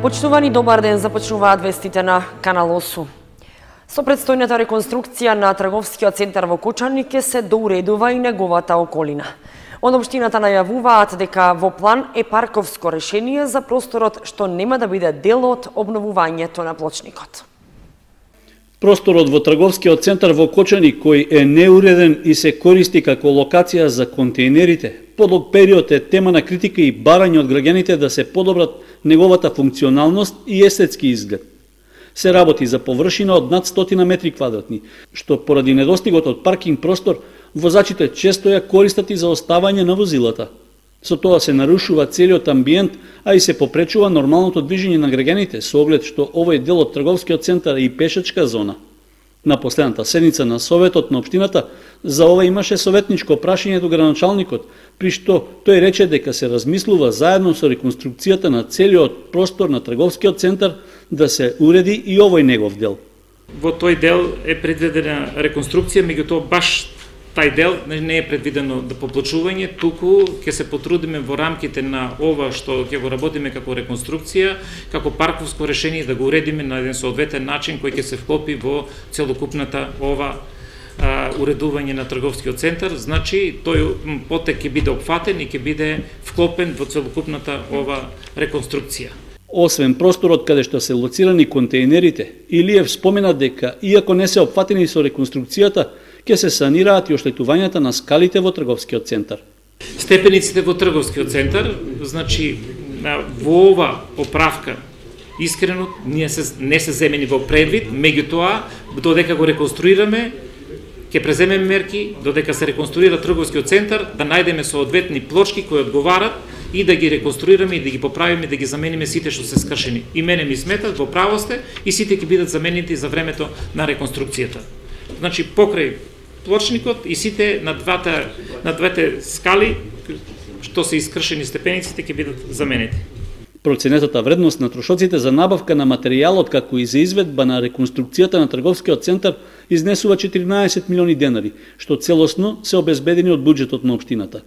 Почитувани, добар ден, започнуваат вестите на Канал 8. Со предстојната реконструкција на трговскиот центар во Кочани ќе се доуредува и неговата околина. Од општината најавуваат дека во план е парковско решение за просторот што нема да биде дел од обновувањето на плочникот. Просторот во трговскиот центар во Кочани, кој е неуреден и се користи како локација за контејнерите, подолг период е тема на критика и барање од граѓаните да се подобрат неговата функционалност и естетски изглед. Се работи за површина од над 100 метри квадратни, што поради недостигот од паркинг простор, возачите често ја користат и за оставање на возилата. Со тоа се нарушува целиот амбиент, а и се попречува нормалното движење на граѓаните со оглед што овој дел од трговскиот центар е и пешачка зона. На последната седница на Советот на општината за ова имаше советничко прашање до градоначалникот, при што тој рече дека се размислува заедно со реконструкцијата на целиот простор на трговскиот центар да се уреди и овој негов дел. Во тој дел е предвидена реконструкција, меѓутоа баш тај дел не е предвидено да поплочување, туку ќе се потрудиме во рамките на ова што ќе го работиме како реконструкција, како парковско решение да го уредиме на еден соодветен начин кој ќе се вклопи во целокупната ова уредување на трговскиот центар. Значи, тој потек ќе биде опфатен и ќе биде вклопен во целокупната ова реконструкција. Освен просторот каде што се лоцирани контејнерите, Илиев спомена дека, иако не се опфатени со реконструкцијата, ќе се санираат и оштетувањата на скалите во трговскиот центар. Степениците во трговскиот центар, значи, во ова поправка, искрено, не се земени во предвид, меѓутоа, додека го реконструираме, ќе преземеме мерки, додека се реконструира трговскиот центар, да најдеме соодветни плочки кои одговарат и да ги реконструираме и да ги поправиме, да ги замениме сите што се скршени. И мене ми сметат, во право сте, и сите ќе бидат заменети за времето на реконструкцијата. Значи, покрај плочникот и сите на двете скали што се искршени степениците ќе бидат заменети. Проценетата вредност на трошоците за набавка на материјалот како и за изведба на реконструкцијата на трговскиот центар изнесува 14 милиони денари, што целосно се обезбедени од буџетот на општината.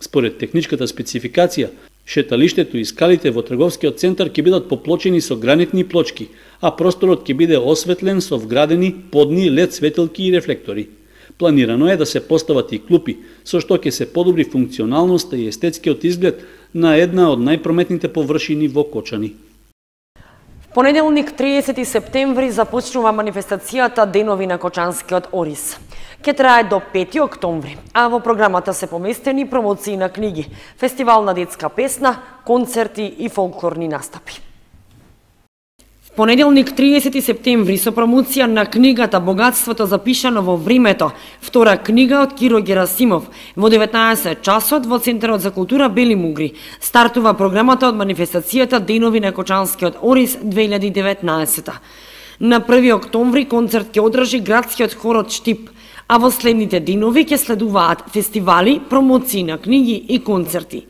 Според техничката спецификација, шеталиштето и скалите во трговскиот центар ќе бидат поплочени со гранитни плочки, а просторот ќе биде осветлен со вградени подни лед светилки и рефлектори. Планирано е да се постават и клупи, со што ќе се подобри функционалноста и естетскиот изглед на една од најпрометните површини во Кочани. Понеделник 30 септември започнува манифестацијата Денови на Кочанскиот ориз. Ке трае до 5 октомври, а во програмата се поместени промоции на книги, фестивал на детска песна, концерти и фолклорни настапи. Понеделник 30 септември со промоција на книгата Богатството запишано во времето, втора книга од Киро Герасимов, во 19 часот во Центарот за култура Бели Мугри стартува програмата од манифестацијата Денови на Кочанскиот ориз 2019. На 1 октомври концерт ќе одржи градскиот хор од Штип, а во следните денови ќе следуваат фестивали, промоции на книги и концерти.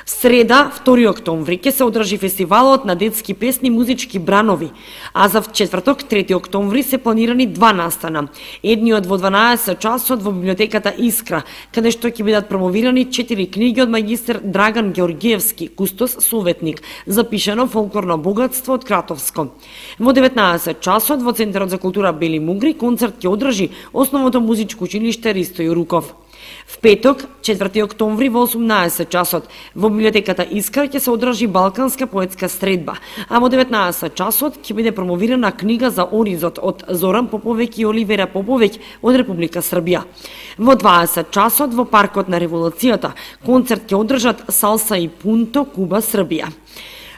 Среда, 2 октомври, ќе се одржи фестивалот на детски песни музички бранови, а за четврток, 3 октомври, се планирани 2 настана. Едниот во 12 часот во библиотеката Искра, каде што ќе бидат промовирани 4 книги од магистер Драган Георгиевски, кустос советник, запишано фолклорно богатство од Кратовско. Во 19 часот во Центарот за култура Бели Мугри концерт ќе одржи Основното музичко училиште Ристо Јуруков. В петок, 4 октомври во 18 часот, во библиотеката Искра ќе се одржи Балканска поетска средба, а во 19 часот ќе биде промовирана книга за оризот од Зоран Поповеќ и Оливера Поповеќ од Република Србија. Во 20 часот во Паркот на Револуцијата концерт ќе одржат Салса и Пунто, Куба, Србија.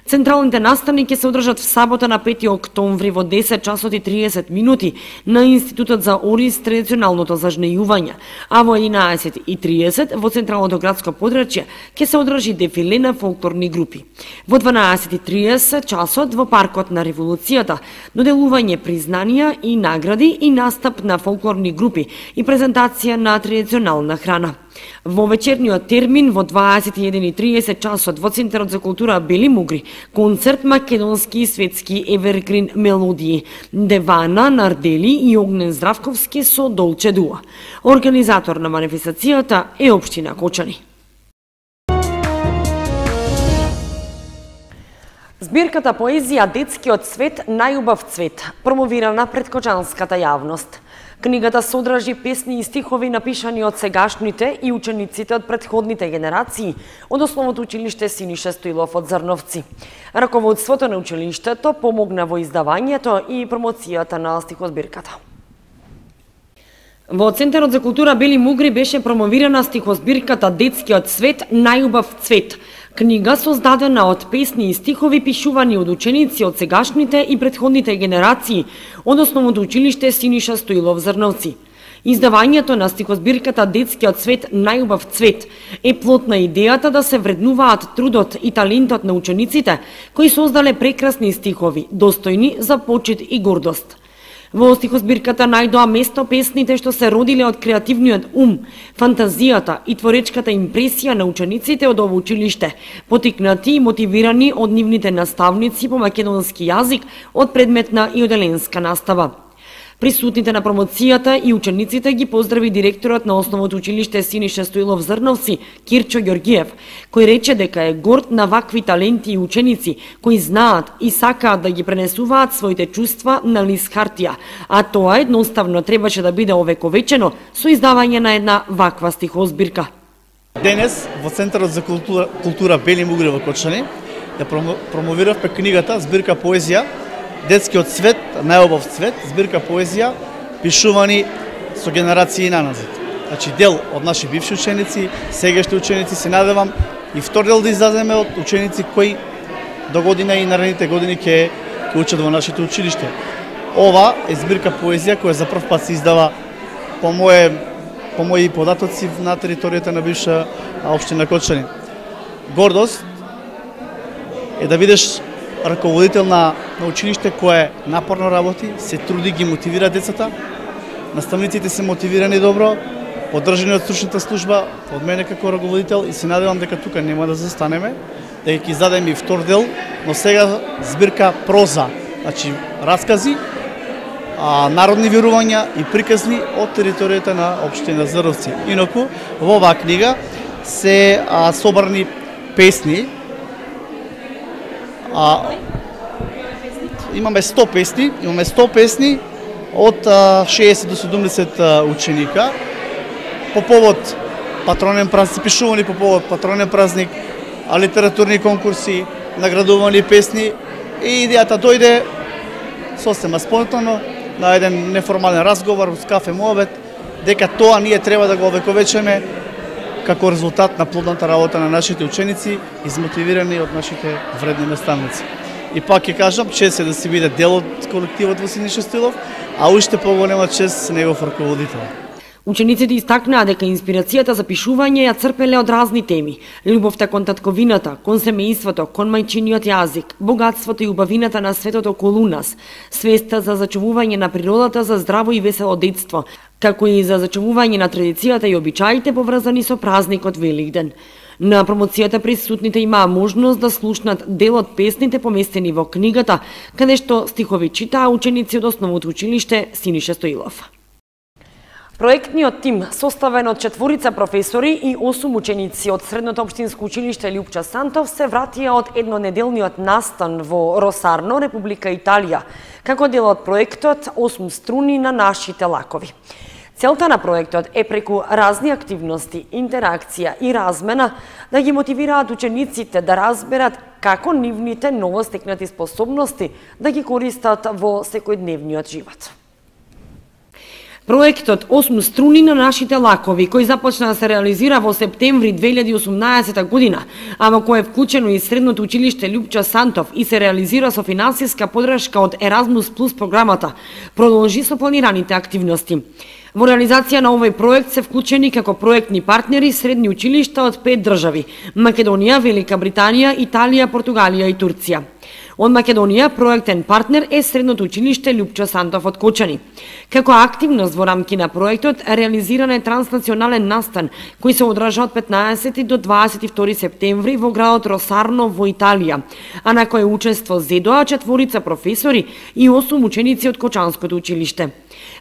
Централните настани ќе се одржат в сабота на 5 октомври во 10 часот и 30 минути на Институтот за ориз традиционалното зажнејување, а во 11:30 во Централното градско подрачје ќе се одржи дефиле на фолклорни групи. Во 12:30 часот во Паркот на Револуцијата доделување признанија и награди и настап на фолклорни групи и презентација на традиционална храна. Во вечерниот термин во 21:30 часот во Центарот за култура Бели Мугри концерт македонски и светски евергрин мелодии Девана, Нардели и Огнен Здравковски со Долче Дуа. Организатор на манифестацијата е општина Кочани. Збирката поезија "Детскиот цвет, најубав цвет" промовирана пред кочанската јавност. Книгата содржи песни и стихови напишани од сегашните и учениците од претходните генерации од Основното училиште Синиша Стоилов од Зрновци. Раководството на училиштето помогна во издавањето и промоцијата на стихозбирката. Во Центарот за култура Бели Мугри беше промовирана стихозбирката "Детскиот цвет, најубав цвет", книга создадена од песни и стихови пишувани од ученици од сегашните и претходните генерации од Основното училиште Синиша Стоилов Зрновци. Издавањето на стихозбирката "Детскиот цвет, најубав цвет" е плод на идејата да се вреднуваат трудот и талентот на учениците кои создале прекрасни стихови, достојни за почит и гордост. Во стихозбирката најдоа место песните што се родиле од креативниот ум, фантазијата и творечката импресија на учениците од ово училиште, потикнати и мотивирани од нивните наставници по македонски јазик од предметна и оделенска настава. Присутните на промоцијата и учениците ги поздрави директорот на Основното училиште Синиша Стоилов Зрновци, Кирчо Ѓоргиев, кој рече дека е горд на вакви таленти и ученици кои знаат и сакаат да ги пренесуваат своите чувства на лист хартија, а тоа едноставно требаше да биде овековечено со издавање на една ваква стихозбирка. Денес во Центарот за култура Бели Мугри во Кочани ја промовиравме книгата збирка поезија "Детскиот цвет, најубав цвет", збирка поезија пишувани со генерации наназад. Значи дел од наши бивши ученици, сегашни ученици, се надевам и втор дел да издадеме од ученици кои до година и наредните години ќе учат во нашето училиште. Ова е збирка поезија која за прв пат се издава по мои податоци на територијата на бивша општина Кочани. Гордост е да бидеш раководител на училиште кое напорно работи, се труди, ги мотивира децата, наставниците се мотивирани добро, поддржани од стручната служба, од мене како раководител, и се надевам дека тука нема да застанеме, да ги издадеме и втор дел, но сега збирка проза, значи раскази, народни верувања и приказни од територијата на општина Зрновци. Инаку во оваа книга се собрани песни. Имаме 100 песни од 60 до 70 ученика по повод патронен празник, пишувани по повод патронен празник, литературни конкурси, наградувани песни, и идејата дојде сосема спонтано на еден неформален разговор с кафе муабет, дека тоа ние треба да го овековечеме како резултат на плодната работа на нашите ученици, измотивирани од нашите вредни наставници. И пак ќе кажам, чест е да се биде дел од колективот во Синиша Стоилов, а уште поголема чест негов раководител. Учениците истакнаа дека инспирацијата за пишување ја црпеле од разни теми: љубовта кон татковината, кон семејството, кон мајчиниот јазик, богатството и убавината на светот околу нас, свеста за зачувување на природата за здраво и весело детство, како и за зачувување на традицијата и обичаите поврзани со празникот Великден. На промоцијата присутните имаа можност да слушнат дел од песните поместени во книгата, каде што стихови читаа ученици од Основното училиште Синиша Стоилов. Проектниот тим, составен од 4 професори и 8 ученици од Средното општинско училиште Љупча Сантов, се вратија од еднонеделниот настан во Росарно, Република Италија, како дел од проектот 8 струни на нашите лакови. Целта на проектот е преку разни активности, интеракција и размена да ги мотивираат учениците да разберат како нивните новостекнати способности да ги користат во секојдневниот живот. Проектот 8 струни на нашите лакови, кој започна да се реализира во септември 2018 година, а во кој е вклучено и Средното училиште Љупча Сантов и се реализира со финансиска поддршка од Еразмус Плюс програмата, продолжи со планираните активности. Во реализација на овој проект се вклучени како проектни партнери средни училишта од 5 држави: Македонија, Велика Британија, Италија, Португалија и Турција. Од Македонија проектен партнер е Средното училиште Љупча Сантов од Кочани. Како активност во рамки на проектот реализиран е транснационален настан кој се одржа од 15 до 22 септември во градот Росарно во Италија, а на кој учество зедоа 4 професори и 8 ученици од Кочанското училиште.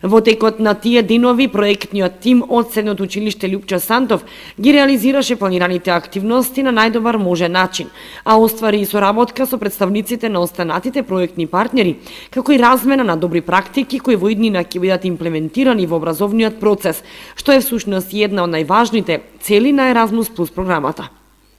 Во текот на тие денови проектниот тим од Средното училиште Лјупчо Сантов ги реализираше планираните активности на најдобар можен начин, а оствари и соработка со представниците на останатите проектни партнери, како и размена на добри практики кои во иднина ќе бидат имплементирани во образовниот процес, што е всушност една од најважните цели на Еразмус Плюс програмата.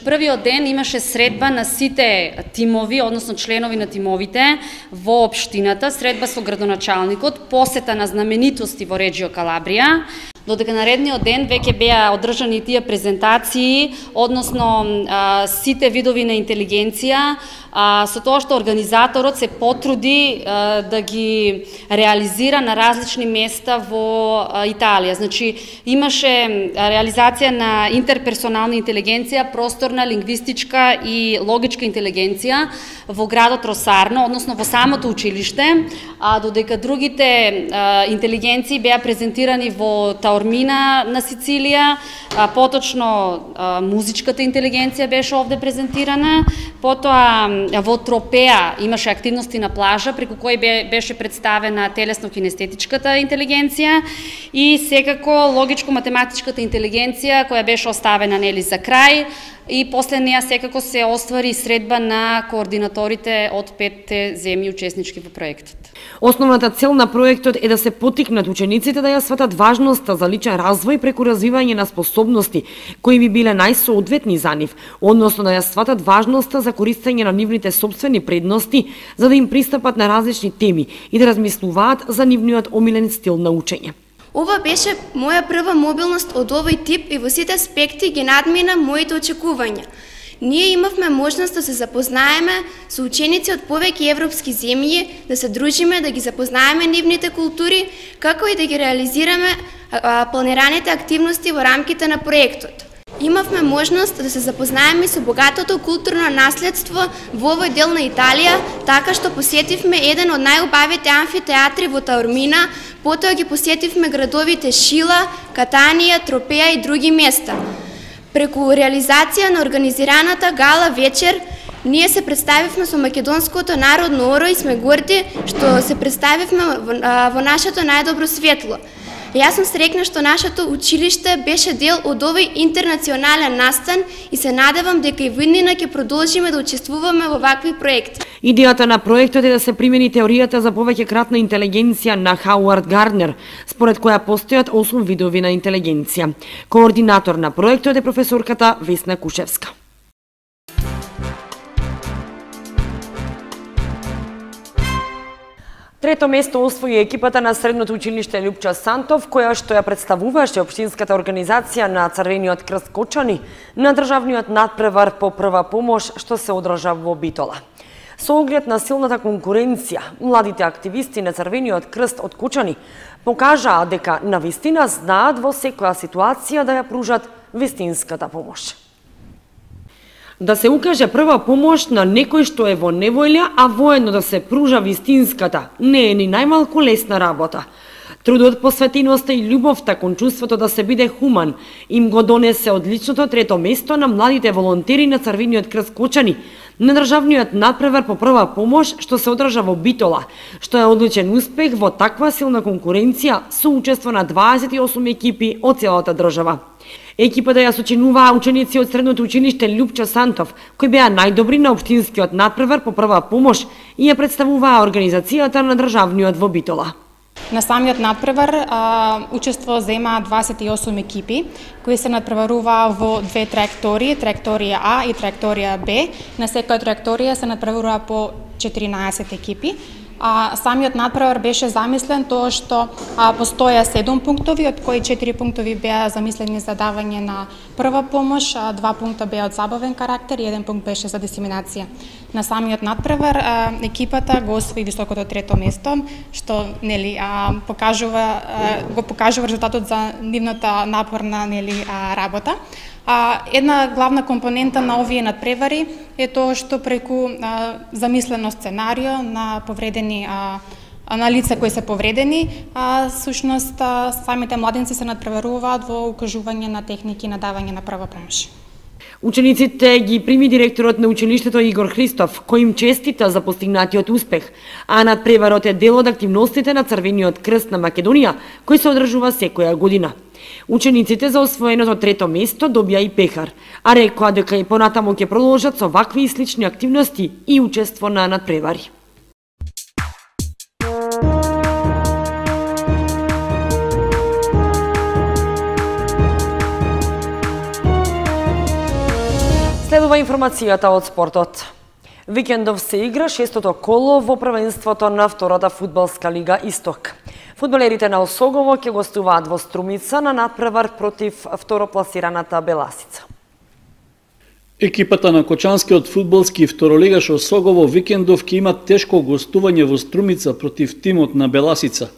Првиот ден имаше средба на сите тимови, односно членови на тимовите во општината, средба со градоначалникот, посета на знаменитости во Реджио Калабрија. Додека наредниот ден веќе беа одржани тие презентации, односно сите видови на интелигенција, со тоа што организаторот се потруди да ги реализира на различни места во Италија. Значи, имаше реализација на интерперсонална интелигенција, просторна, лингвистичка и логичка интелигенција во градот Росарно, односно во самото училиште, додека другите интелигенции беа презентирани во Таормина на Сицилија, поточно музичката интелигенција беше овде презентирана, потоа во Тропеа имаше активности на плажа, преку кој беше представена телесно-кинестетичката интелигенција и секако логичко-математичката интелигенција која беше оставена нели за крај и после неја секако се оствари средба на координаторите од 5 земји учеснички во проектот. Основната цел на проектот е да се поттикнат учениците да ја сватат важноста за личен развој преку развивање на способности кои би биле најсоодветни за нив, односно да ја сватат важноста за користење на нивните собствени предности за да им пристапат на различни теми и да размислуваат за нивниот омилен стил на учење. Ова беше моја прва мобилност од овој тип и во сите аспекти ги надмина моите очекувања. Ние имавме можност да се запознаеме со ученици од повеќе европски земји, да се дружиме, да ги запознаеме нивните култури, како и да ги реализираме планираните активности во рамките на проектот. Имавме можност да се запознаеме со богатото културно наследство во овој дел на Италија, така што посетивме еден од најубавите амфитеатри во Таормина, потоа ги посетивме градовите Шила, Катанија, Тропеа и други места. Преку реализација на организираната гала вечер, ние се представивме со македонското народно оро и сме горди што се представивме во нашето најдобро светло. Јас сум срекна што нашето училиште беше дел од овој интернационален настан и се надевам дека и во иднина ќе продолжиме да учествуваме во вакви проекти. Идејата на проектот е да се примени теоријата за повеќекратна интелигенција на Хауард Гарднер, според која постојат 8 видови на интелигенција. Координатор на проектот е професорката Весна Кушевска. Трето место освои екипата на Средното училиште Лјупчо Сантов, која што ја представуваше општинската организација на Црвениот крст Кочани на државниот надпревар по прва помош што се одржа во Битола. Со оглед на силната конкуренција, младите активисти на Црвениот крст од Кочани покажаа дека навистина знаат во секоја ситуација да ја пружат вистинската помош. Да се укаже прва помош на некој што е во неволја, а воедно да се пружа вистинската, не е ни најмалку лесна работа. Трудот, посветеноста и љубовта кон чувството да се биде хуман им го донесе одличното трето место на младите волонтери на Црвениот крст Кочани на државниот надпревар по прва помош што се одржа во Битола, што е одличен успех во таква силна конкуренција со учество на 28 екипи од целата држава. Екипата ја сочинуваа ученици од Средното училиште Лјупчо Сантов, кои беа најдобри на општинскиот надпревар по прва помош и ја представуваа организацијата на државниот во Битола. На самиот надпревар учество зема 28 екипи, кои се надпреваруваа во две траектории, траекторија А и траекторија Б. На секоја траекторија се надпреваруваа по 14 екипи. Самиот надпревар беше замислен тоа што постоја 7 пунктови, од кои 4 пунктови беа замислени за давање на прва помош, 2 пункта беа од забавен карактер и 1 пункт беше за дисеминација. На самиот надпревар екипата го освои високото трето место, што го покажува резултатот за нивната напорна работа. Една главна компонента на овие надпревари е тоа што преку замислено сценарио на повредени на лица кои се повредени, сушност самите младенци се надпреваруваат во укажување на техники на давање на прва помош. Учениците ги прими директорот на училиштето Игор Христов, кој им честита за постигнатиот успех, а надпреварот е дел од активностите на Црвениот крст на Македонија, кој се одржува секоја година. Учениците за освоеното трето место добија и пехар, а рекоа дека и понатаму ќе продолжат со вакви и слични активности и учество на надпревари. Следува информацијата од спортот. Викендов се игра шестото коло во првенството на втората фудбалска лига Исток. Фудбалерите на Осогово ќе гостуваат во Струмица на надпревар против второпласираната Беласица. Екипата на Кочанскиот фудбалски второлигаш Осогово викендов ќе има тешко гостување во Струмица против тимот на Беласица.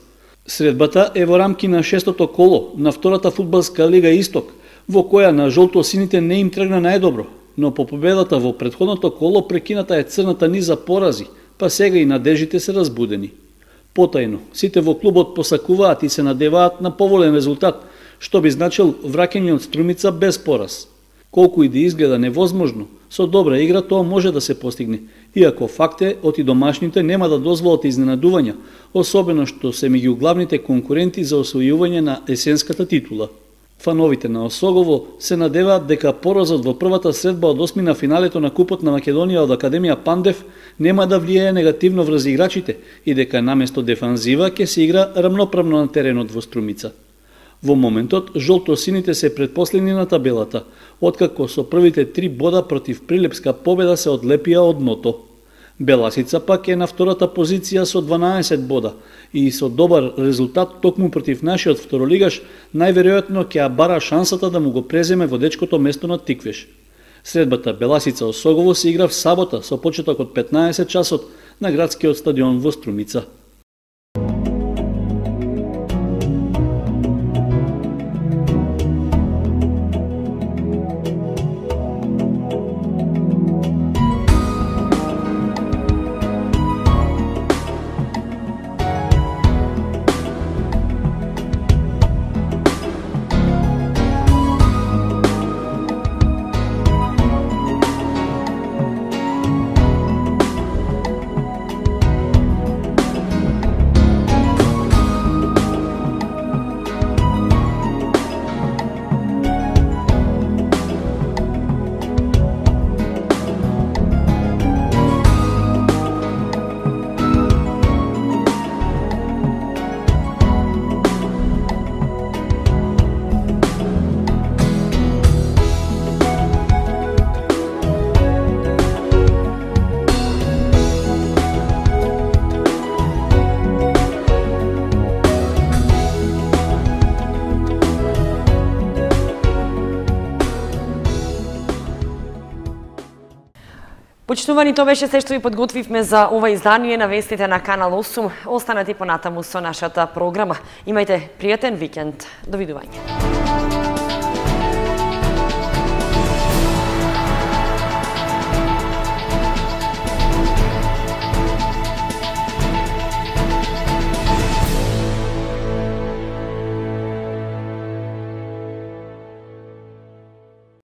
Средбата е во рамки на шестото коло на втората фудбалска лига Исток, во која на жолто-сините не им тргна најдобро, но по победата во претходното коло прекината е црната низа порази, па сега и надежите се разбудени. Потајно, сите во клубот посакуваат и се надеваат на поволен резултат, што би значил враќање од Струмица без пораз. Колку и да изгледа невозможно, со добра игра тоа може да се постигне, иако факт е оти домашните нема да дозволат изненадувања, особено што се меѓу главните конкуренти за освојување на есенската титула. Фановите на Осогово се надеваат дека поразот во првата средба од осмина финалето на Купот на Македонија од Академија Пандев нема да влијае негативно врз играчите и дека наместо дефанзива ќе се игра рамноправно на теренот во Струмица. Во моментот, жолто-сините се предпоследни на табелата, откако со првите 3 бода против Прилепска победа се одлепија од дното. Беласица пак е на втората позиција со 12 бода и со добар резултат токму против нашиот второлигаш најверојатно ќе бара шансата да му го преземе водечкото место на Тиквеш. Средбата Беласица Осогово се игра в сабота со почеток од 15 часот на градскиот стадион во Струмица. Почитувани, тоа беше се што ви подготвивме за ова издание на вестите на Канал 8. Останете понатаму со нашата програма. Имајте пријатен викенд. Довидување.